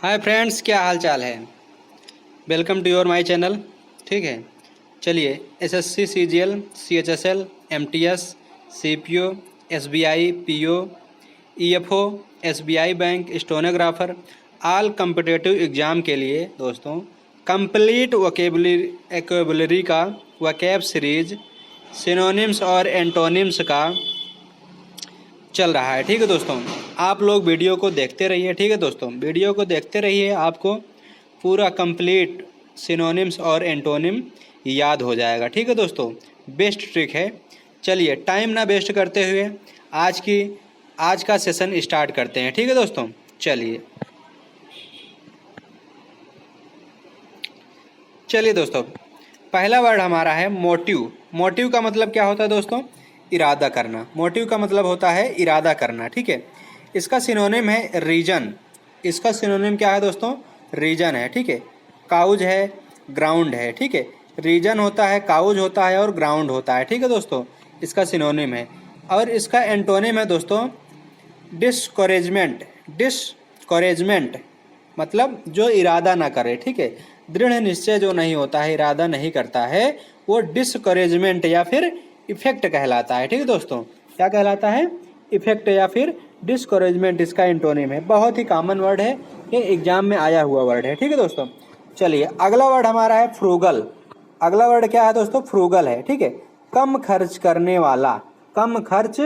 Hi friends, क्या हाल चाल है। Welcome to your my channel. ठीक है, चलिए SSC CGL CHSL MTS CPO SBI PO EFO SBI bank stenographer all competitive exam के लिए दोस्तों कंप्लीट वोकेबलरी का वोकैब सीरीज सिनोनिम्स और एंटोनिम्स का चल रहा है। ठीक है दोस्तों, आप लोग वीडियो को देखते रहिए। ठीक है दोस्तों, वीडियो को देखते रहिए, आपको पूरा कंप्लीट सिनोनिम्स और एंटोनिम याद हो जाएगा। ठीक है दोस्तों, बेस्ट ट्रिक है। चलिए टाइम ना वेस्ट करते हुए आज का सेशन स्टार्ट करते हैं। ठीक है दोस्तों, चलिए दोस्तों, पहला वर्ड हमारा है मोटिव। मोटिव का मतलब क्या होता है दोस्तों? इरादा करना। मोटिव का मतलब होता है इरादा करना। ठीक है, इसका सिनोनिम है रीजन। इसका सिनोनिम क्या है दोस्तों? रीजन है। ठीक है, काउज है, ग्राउंड है। ठीक है, रीजन होता है, काउज होता है और ग्राउंड होता है। ठीक है दोस्तों, इसका सिनोनिम है। और इसका एंटोनिम है दोस्तों डिस्करेजमेंट। डिस्करेजमेंट मतलब जो इरादा ना करे। ठीक है, दृढ़ निश्चय जो नहीं होता है, इरादा नहीं करता है, वो डिस्करेजमेंट या फिर इफेक्ट कहलाता है। ठीक है दोस्तों, क्या कहलाता है? इफेक्ट या फिर डिस्करेजमेंट इसका एंटोनिम है। बहुत ही कॉमन वर्ड है, ये एग्जाम में आया हुआ वर्ड है। ठीक है दोस्तों, चलिए अगला वर्ड हमारा है फ्रूगल। अगला वर्ड क्या है दोस्तों? फ्रूगल है। ठीक है, कम खर्च करने वाला। कम खर्च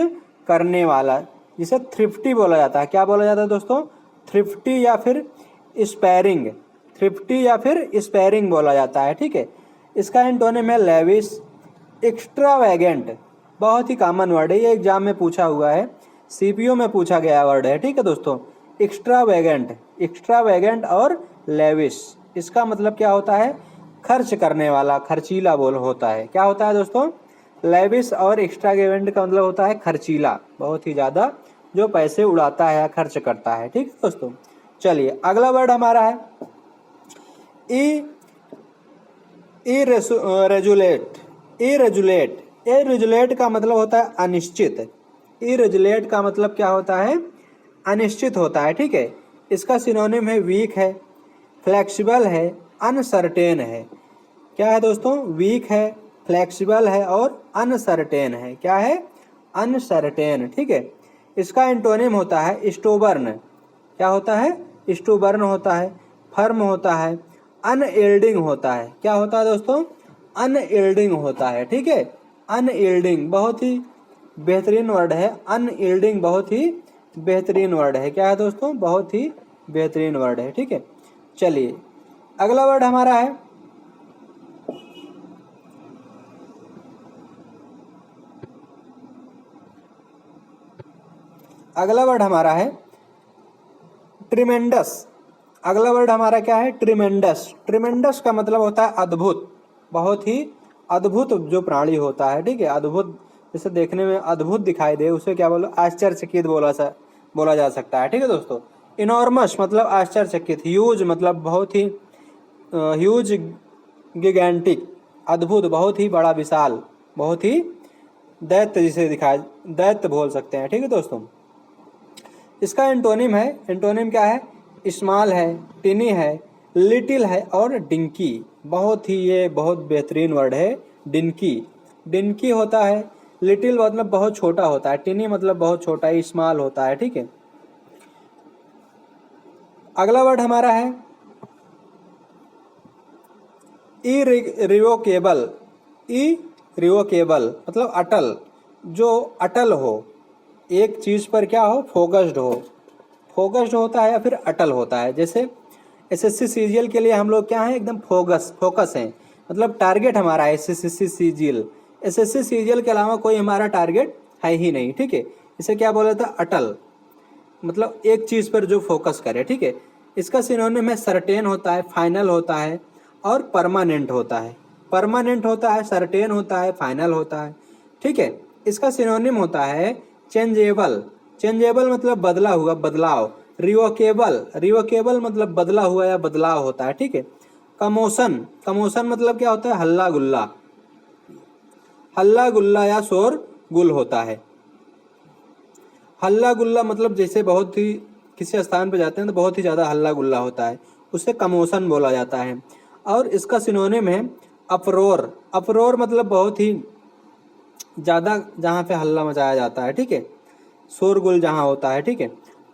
करने वाला जिसे थ्रिफ्टी बोला जाता है। क्या बोला जाता है दोस्तों? थ्रिफ्टी या फिर स्पेयरिंग। थ्रिफ्टी या फिर स्पेयरिंग बोला जाता है। ठीक है, इसका एंटोनिम है लेविश। एक्स्ट्रावेगेंट बहुत ही कॉमन वर्ड है, ये एग्जाम में पूछा हुआ है, सीपीओ में पूछा गया वर्ड है। ठीक है दोस्तों, एक्स्ट्रावेगेंट। एक्स्ट्रावेगेंट और लेविश इसका मतलब क्या होता है? खर्च करने वाला, खर्चीला बोल होता है। क्या होता है दोस्तों? लेविश और एक्स्ट्रावेगेंट का मतलब होता है खर्चीला, बहुत ही ज़्यादा जो पैसे उड़ाता है या खर्च करता है। ठीक है दोस्तों, चलिए अगला वर्ड हमारा है इरेजुलेट। इरेजुलेट। इरेजुलेट का मतलब होता है अनिश्चित। इरेजुलेट का मतलब क्या होता है? अनिश्चित होता है। ठीक है, इसका सिनोनिम है वीक है, फ्लेक्सिबल है, अनसर्टेन है। क्या है दोस्तों? वीक है, फ्लेक्सिबल है और अनसर्टेन है। क्या है? अनसर्टेन। ठीक है, इसका एंटोनिम होता है स्टोबर्न। क्या होता है? स्टोबर्न होता है, फर्म होता है, अनयील्डिंग होता है। क्या होता है दोस्तों? अनयील्डिंग होता है। ठीक है, अनयील्डिंग बहुत ही बेहतरीन वर्ड है। अनयील्डिंग बहुत ही बेहतरीन वर्ड है। क्या है दोस्तों? बहुत ही बेहतरीन वर्ड है। ठीक है, चलिए अगला वर्ड हमारा है ट्रिमेंडस। अगला वर्ड हमारा क्या है? ट्रिमेंडस। ट्रिमेंडस का मतलब होता है अद्भुत, बहुत ही अद्भुत जो प्राणी होता है। ठीक है, अद्भुत जैसे देखने में अद्भुत दिखाई दे, उसे क्या बोलो? आश्चर्यचकित बोला जा सकता है। ठीक है दोस्तों, इनॉर्मस मतलब आश्चर्यचकित, ह्यूज मतलब बहुत ही ह्यूज, गिगैंटिक अद्भुत बहुत ही बड़ा, विशाल, बहुत ही दैत्य जिसे दिखाए, दैत्य बोल सकते हैं। ठीक है दोस्तों, इसका एंटोनिम है, एंटोनिम क्या है? स्मॉल है, टिनी है, लिटिल है और डिंकी। ये बहुत बेहतरीन वर्ड है डिंकी। डिंकी होता है, लिटिल मतलब बहुत छोटा होता है, टिनी मतलब बहुत छोटा है, स्मॉल होता है। ठीक है, अगला वर्ड हमारा है इरिवोकेबल। इरिवोकेबल मतलब अटल, जो अटल हो, एक चीज़ पर क्या हो? फोकस्ड हो। फोकस्ड होता है या फिर अटल होता है। जैसे एसएससी सीजीएल के लिए हम लोग क्या है? एकदम फोकस हैं, मतलब टारगेट हमारा है एसएससी सीजीएल। एसएससी सीजीएल के अलावा कोई हमारा टारगेट है ही नहीं। ठीक है, इसे क्या बोला था? अटल, मतलब एक चीज़ पर जो फोकस करे। ठीक है, इसका सिनोनिम है सर्टेन होता है, फाइनल होता है और परमानेंट होता है। परमानेंट होता है, सर्टेन होता है, फाइनल होता है। ठीक है, इसका सिनोनिम होता है चेंजेबल। चेंजेबल मतलब बदला हुआ, बदलाव। रिवोकेबल, रिवोकेबल मतलब बदला हुआ या बदलाव होता है। ठीक है, कमोशन। कमोशन मतलब क्या होता है? हल्ला गुल्ला, हल्ला गुल्ला या शोर गुल होता है। हल्ला गुल्ला मतलब जैसे बहुत ही किसी स्थान पर जाते हैं तो बहुत ही ज़्यादा हल्ला गुल्ला होता है, उसे कमोशन बोला जाता है। और इसका सिनोनिम है अपरोर। अपरोर मतलब बहुत ही ज़्यादा जहाँ पे हल्ला मचाया जाता है, ठीक है, शोरगुल जहाँ होता है, ठीक है।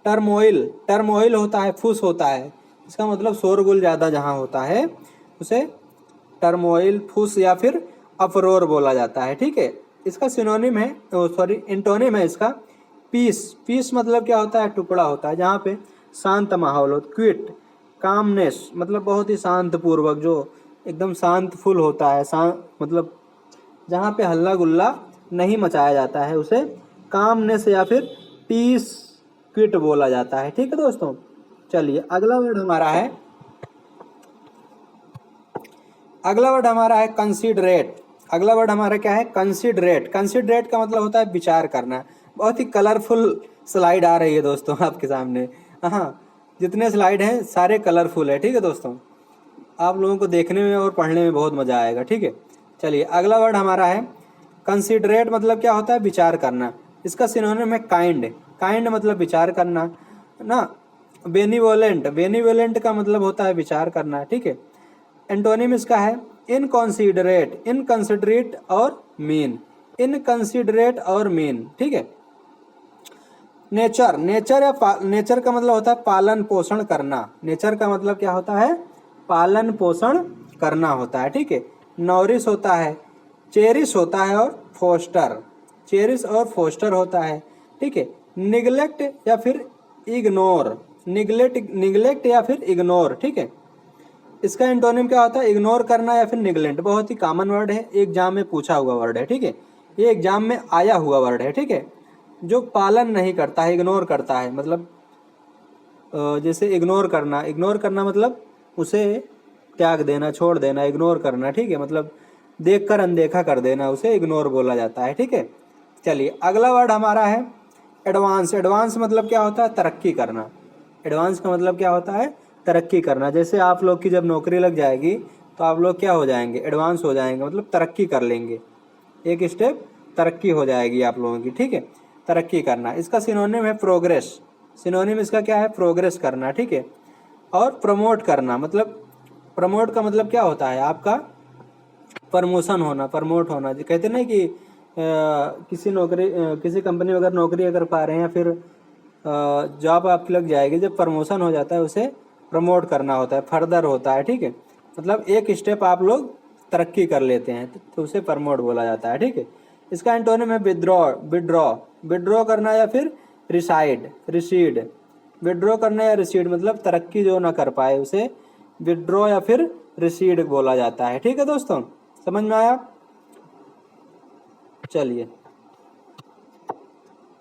टर्मोइल, टर्मोइल होता है फुस होता है, इसका मतलब शोरगुल ज़्यादा जहाँ होता है उसे टर्मोइल, फुस या फिर अपरोर बोला जाता है, ठीक है। इसका सिनोनिम है, सॉरी एंटोनिम है इसका पीस। पीस मतलब क्या होता है, टुकड़ा होता है जहाँ पे शांत माहौल हो। क्विट, कामनेस मतलब बहुत ही शांत पूर्वक, जो एकदम शांत फुल होता है, शांत मतलब जहाँ पे हल्ला गुल्ला नहीं मचाया जाता है उसे कामनेस या फिर पीस क्विट बोला जाता है, ठीक है दोस्तों। चलिए अगला वर्ड हमारा है, अगला वर्ड हमारा है कंसीडरेट। अगला वर्ड हमारा क्या है, कंसीडरेट। कंसीडरेट का मतलब होता है विचार करना। बहुत ही कलरफुल स्लाइड आ रही है दोस्तों आपके सामने। हाँ, जितने स्लाइड हैं सारे कलरफुल है, ठीक है दोस्तों। आप लोगों को देखने में और पढ़ने में बहुत मज़ा आएगा, ठीक है। चलिए अगला वर्ड हमारा है कंसीडरेट। मतलब क्या होता है, विचार करना। इसका सिनोनिम है काइंड। काइंड मतलब विचार करना ना। बेनिवोलेंट, बेनिवोलेंट का मतलब होता है विचार करना, ठीक है। एंटोनिम इसका है इनकंसीडरेट, इनकंसीडरेट और मीन, इनकंसीडरेट और मीन, ठीक है। नेचर, नेचर या नेचर का मतलब होता है पालन पोषण करना। नेचर का मतलब क्या होता है, पालन पोषण करना होता है, ठीक है। नॉरिश होता है, चेरिश होता है और फोस्टर, चेरिश और फोस्टर होता है, ठीक है। निगलेक्ट या फिर इग्नोर, निगलेक्ट, निगलेक्ट या फिर इग्नोर, ठीक है। इसका एंटोनिम क्या होता है, इग्नोर करना या फिर निगलेक्ट। बहुत ही कॉमन वर्ड है, एग्जाम में पूछा हुआ वर्ड है, ठीक है। ये एग्जाम में आया हुआ वर्ड है, ठीक है। जो पालन नहीं करता है, इग्नोर करता है, मतलब जैसे इग्नोर करना, इग्नोर करना मतलब उसे त्याग देना, छोड़ देना, इग्नोर करना, ठीक है। मतलब देखकर अनदेखा कर देना, उसे इग्नोर बोला जाता है, ठीक है। चलिए अगला वर्ड हमारा है एडवांस। एडवांस मतलब क्या होता है, तरक्की करना। एडवांस का मतलब क्या होता है, तरक्की करना। जैसे आप लोग की जब नौकरी लग जाएगी तो आप लोग क्या हो जाएंगे, एडवांस हो जाएंगे, मतलब तरक्की कर लेंगे, एक स्टेप तरक्की हो जाएगी आप लोगों की, ठीक है। तरक्की करना। इसका सिनोनिम है प्रोग्रेस। सिनोनिम इसका क्या है, प्रोग्रेस करना, ठीक है। और प्रमोट करना, मतलब प्रमोट का मतलब क्या होता है, आपका प्रमोशन होना, प्रमोट होना। कहते नहीं कि किसी नौकरी, किसी कंपनी में अगर नौकरी अगर पा रहे हैं या फिर जॉब आपकी लग जाएगी, जब प्रमोशन हो जाता है उसे प्रमोट करना होता है, फर्दर होता है, ठीक है। मतलब एक स्टेप आप लोग तरक्की कर लेते हैं तो उसे प्रमोट बोला जाता है, ठीक है। इसका एंटोनिम है विड्रॉ। विड्रॉ, विड्रॉ करना या फिर रिसाइड, रिसीड। विड्रॉ करना या रिसीड मतलब तरक्की जो ना कर पाए उसे विड्रॉ या फिर रिसीड बोला जाता है, ठीक है दोस्तों। समझ में आया। चलिए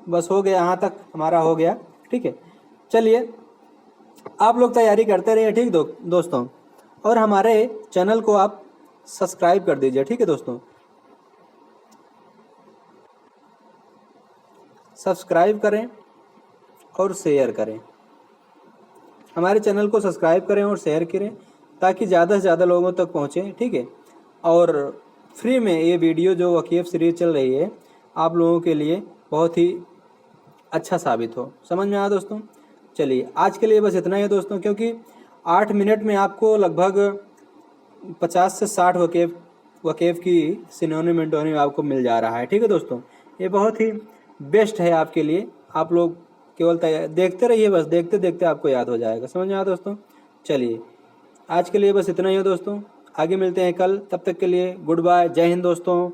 बस हो गया, यहाँ तक हमारा हो गया, ठीक है। चलिए आप लोग तैयारी करते रहिए, ठीक दोस्तों। और हमारे चैनल को आप सब्सक्राइब कर दीजिए, ठीक है दोस्तों। सब्सक्राइब करें और शेयर करें, हमारे चैनल को सब्सक्राइब करें और शेयर करें ताकि ज़्यादा से ज़्यादा लोगों तक पहुँचे, ठीक है। और फ्री में ये वीडियो जो वाकिफ सीरीज चल रही है आप लोगों के लिए बहुत ही अच्छा साबित हो। समझ में आया दोस्तों। चलिए आज के लिए बस इतना ही है दोस्तों, क्योंकि 8 मिनट में आपको लगभग 50 से 60 वाकिफ की सिनोनिम एंटोनिम आपको मिल जा रहा है, ठीक है दोस्तों। ये बहुत ही बेस्ट है आपके लिए। आप लोग केवल देखते रहिए, बस देखते देखते आपको याद हो जाएगा। समझ में आया दोस्तों। चलिए आज के लिए बस इतना ही है दोस्तों, आगे मिलते हैं कल। तब तक के लिए गुड बाय, जय हिंद दोस्तों।